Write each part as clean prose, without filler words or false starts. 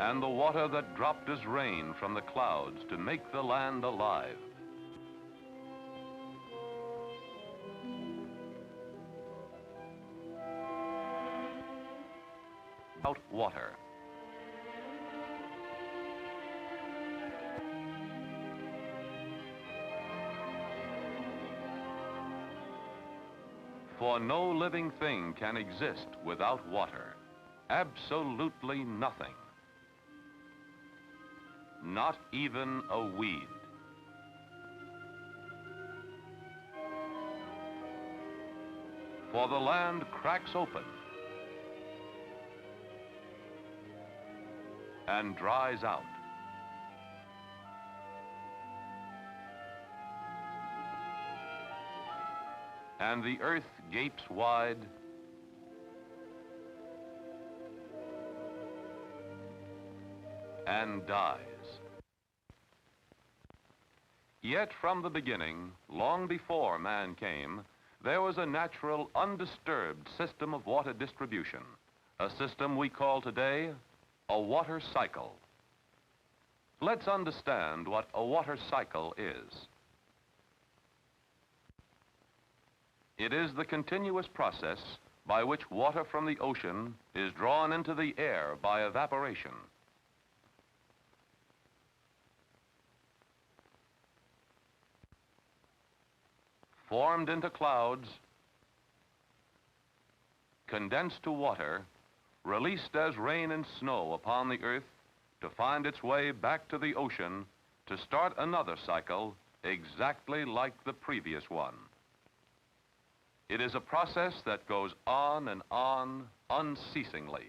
and the water that dropped as rain from the clouds to make the land alive. Out water. For no living thing can exist without water. Absolutely nothing. Not even a weed. For the land cracks open and dries out. And the earth gapes wide and dies. Yet from the beginning, long before man came, there was a natural, undisturbed system of water distribution, a system we call today a water cycle. Let's understand what a water cycle is. It is the continuous process by which water from the ocean is drawn into the air by evaporation. Formed into clouds, condensed to water, released as rain and snow upon the earth to find its way back to the ocean to start another cycle exactly like the previous one. It is a process that goes on and on unceasingly.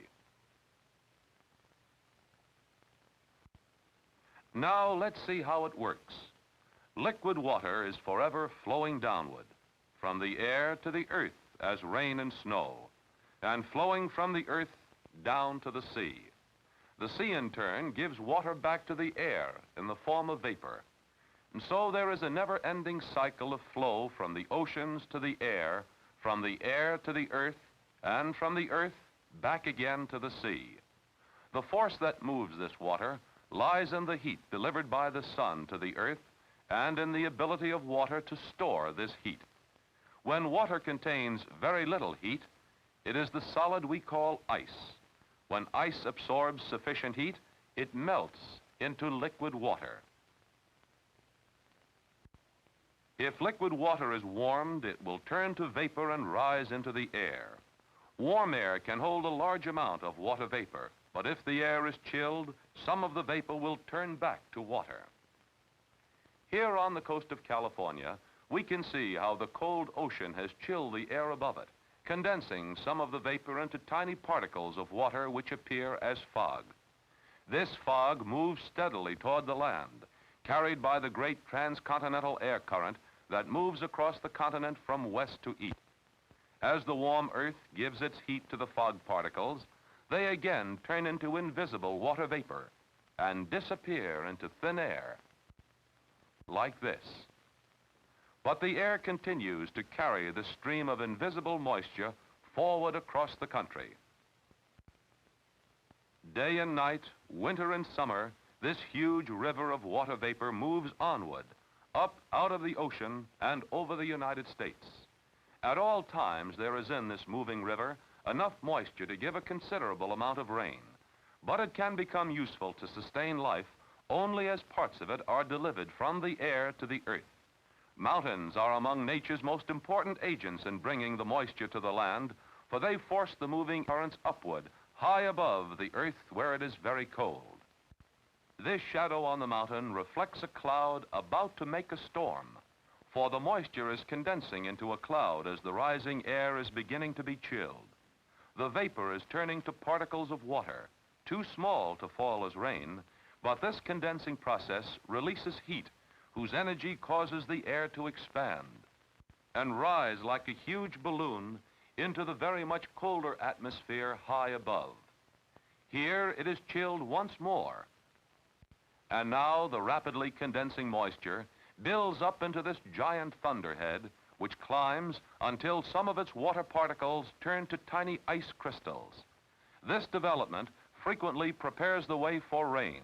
Now let's see how it works. Liquid water is forever flowing downward, from the air to the earth as rain and snow, and flowing from the earth down to the sea. The sea, in turn, gives water back to the air in the form of vapor. And so there is a never-ending cycle of flow from the oceans to the air to the earth, and from the earth back again to the sea. The force that moves this water lies in the heat delivered by the sun to the earth and in the ability of water to store this heat. When water contains very little heat, it is the solid we call ice. When ice absorbs sufficient heat, it melts into liquid water. If liquid water is warmed, it will turn to vapor and rise into the air. Warm air can hold a large amount of water vapor, but if the air is chilled, some of the vapor will turn back to water. Here on the coast of California, we can see how the cold ocean has chilled the air above it, condensing some of the vapor into tiny particles of water which appear as fog. This fog moves steadily toward the land, carried by the great transcontinental air current that moves across the continent from west to east. As the warm earth gives its heat to the fog particles, they again turn into invisible water vapor and disappear into thin air, like this. But the air continues to carry the stream of invisible moisture forward across the country. Day and night, winter and summer, this huge river of water vapor moves onward, up out of the ocean and over the United States. At all times, there is in this moving river enough moisture to give a considerable amount of rain, but it can become useful to sustain life only as parts of it are delivered from the air to the earth. Mountains are among nature's most important agents in bringing the moisture to the land, for they force the moving currents upward, high above the earth where it is very cold. This shadow on the mountain reflects a cloud about to make a storm, for the moisture is condensing into a cloud as the rising air is beginning to be chilled. The vapor is turning to particles of water, too small to fall as rain, but this condensing process releases heat, whose energy causes the air to expand and rise like a huge balloon into the very much colder atmosphere high above. Here it is chilled once more, and now the rapidly condensing moisture builds up into this giant thunderhead, which climbs until some of its water particles turn to tiny ice crystals. This development frequently prepares the way for rain,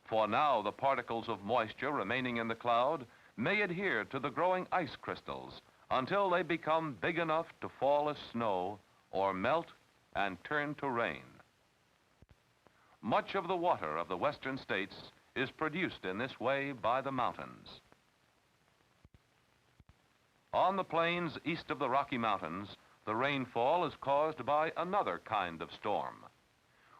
for now the particles of moisture remaining in the cloud may adhere to the growing ice crystals until they become big enough to fall as snow or melt and turn to rain. Much of the water of the western states is produced in this way by the mountains. On the plains east of the Rocky Mountains, the rainfall is caused by another kind of storm.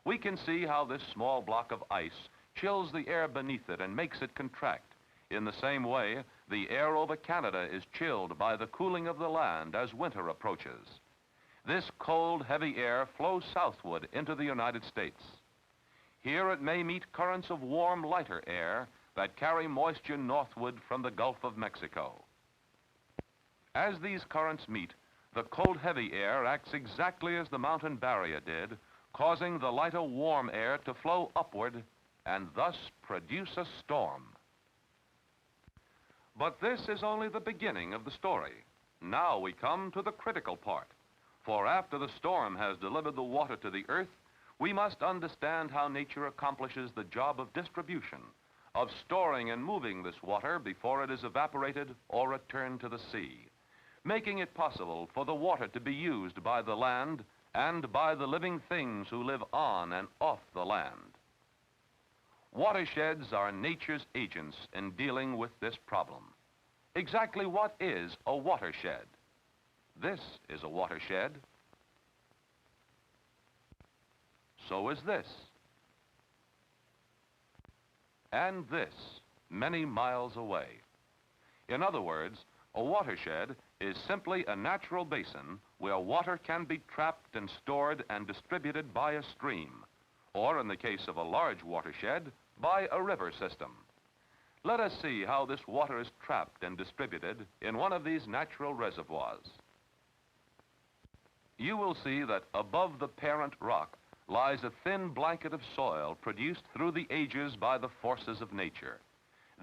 We can see how this small block of ice chills the air beneath it and makes it contract. In the same way, the air over Canada is chilled by the cooling of the land as winter approaches. This cold, heavy air flows southward into the United States. Here it may meet currents of warm, lighter air that carry moisture northward from the Gulf of Mexico. As these currents meet, the cold, heavy air acts exactly as the mountain barrier did, causing the lighter, warm air to flow upward and thus produce a storm. But this is only the beginning of the story. Now we come to the critical part. For after the storm has delivered the water to the earth, we must understand how nature accomplishes the job of distribution, of storing and moving this water before it is evaporated or returned to the sea, making it possible for the water to be used by the land and by the living things who live on and off the land. Watersheds are nature's agents in dealing with this problem. Exactly what is a watershed? This is a watershed. So is this. And this, many miles away. In other words, a watershed is simply a natural basin where water can be trapped and stored and distributed by a stream, or in the case of a large watershed, by a river system. Let us see how this water is trapped and distributed in one of these natural reservoirs. You will see that above the parent rock lies a thin blanket of soil produced through the ages by the forces of nature.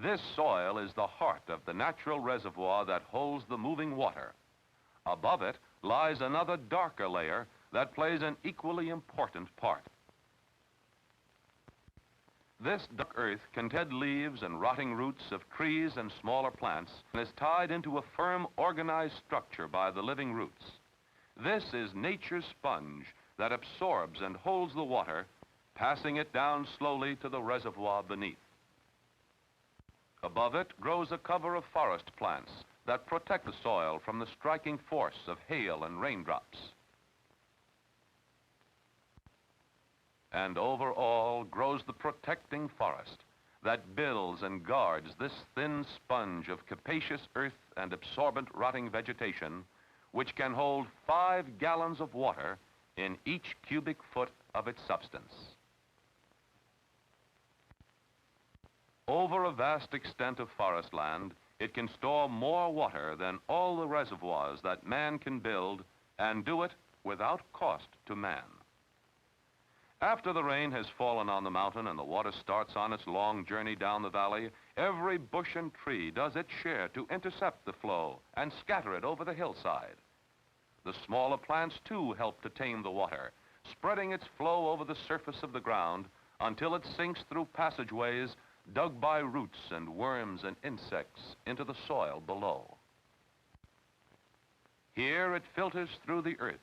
This soil is the heart of the natural reservoir that holds the moving water. Above it lies another darker layer that plays an equally important part. This dark earth contains leaves and rotting roots of trees and smaller plants and is tied into a firm, organized structure by the living roots. This is nature's sponge that absorbs and holds the water, passing it down slowly to the reservoir beneath. Above it grows a cover of forest plants that protect the soil from the striking force of hail and raindrops. And over all grows the protecting forest that builds and guards this thin sponge of capacious earth and absorbent rotting vegetation, which can hold 5 gallons of water in each cubic foot of its substance. Over a vast extent of forest land, it can store more water than all the reservoirs that man can build, and do it without cost to man. After the rain has fallen on the mountain and the water starts on its long journey down the valley, every bush and tree does its share to intercept the flow and scatter it over the hillside. The smaller plants, too, help to tame the water, spreading its flow over the surface of the ground until it sinks through passageways dug by roots and worms and insects into the soil below. Here it filters through the earth,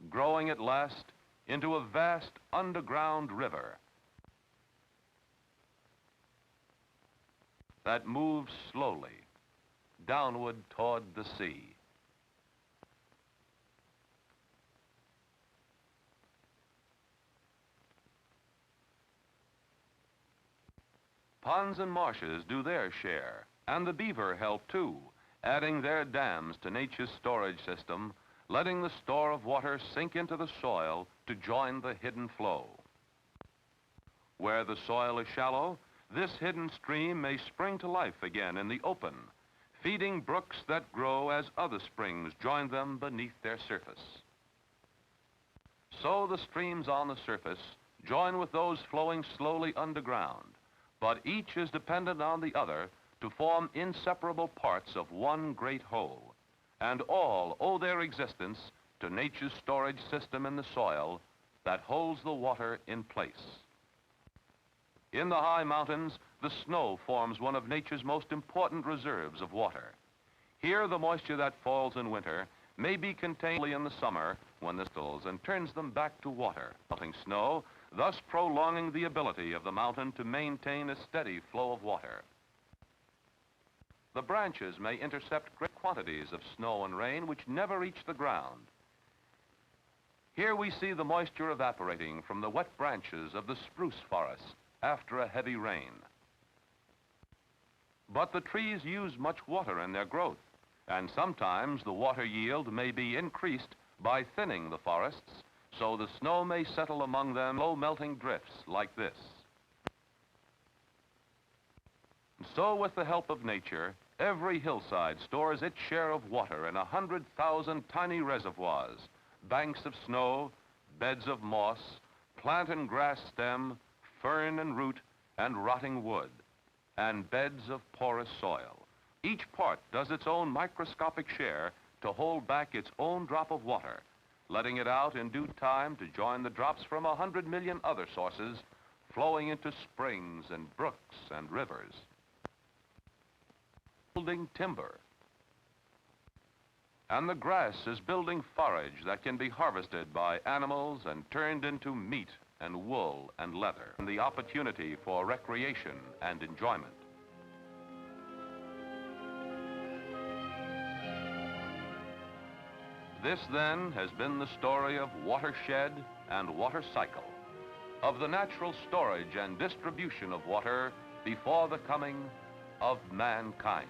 growing at last into a vast underground river that moves slowly downward toward the sea. Ponds and marshes do their share, and the beaver help too, adding their dams to nature's storage system, letting the store of water sink into the soil to join the hidden flow. Where the soil is shallow, this hidden stream may spring to life again in the open, feeding brooks that grow as other springs join them beneath their surface. So the streams on the surface join with those flowing slowly underground, but each is dependent on the other to form inseparable parts of one great whole, and all owe their existence to nature's storage system in the soil that holds the water in place. In the high mountains, the snow forms one of nature's most important reserves of water. Here, the moisture that falls in winter may be contained in the summer when this stills and turns them back to water, melting snow, thus prolonging the ability of the mountain to maintain a steady flow of water. The branches may intercept great quantities of snow and rain which never reach the ground. Here we see the moisture evaporating from the wet branches of the spruce forest after a heavy rain. But the trees use much water in their growth, and sometimes the water yield may be increased by thinning the forests, so the snow may settle among them low melting drifts like this. So with the help of nature, every hillside stores its share of water in 100,000 tiny reservoirs, banks of snow, beds of moss, plant and grass stem, fern and root, and rotting wood, and beds of porous soil. Each part does its own microscopic share to hold back its own drop of water, letting it out in due time to join the drops from 100 million other sources flowing into springs and brooks and rivers. Building timber. And the grass is building forage that can be harvested by animals and turned into meat and wool and leather, and the opportunity for recreation and enjoyment. This, then, has been the story of watershed and water cycle, of the natural storage and distribution of water before the coming of mankind.